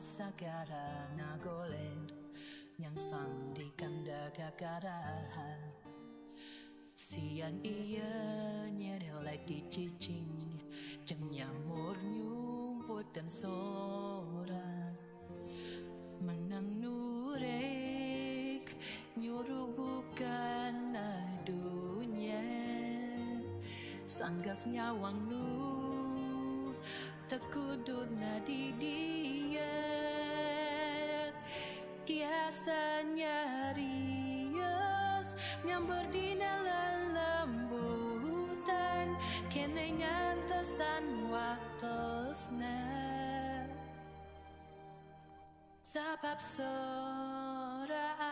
sagara nagoler yang sang di kanda gagarahan sian iya nyerelek di cicing jeng nyamur nyumput dan Sora menang nurek nyuruh bukan dunia sanggas nyawang nu tekudut nadi dia kiasanya rius nyamber di lembutan kene ngantosan waktosna sabab Sora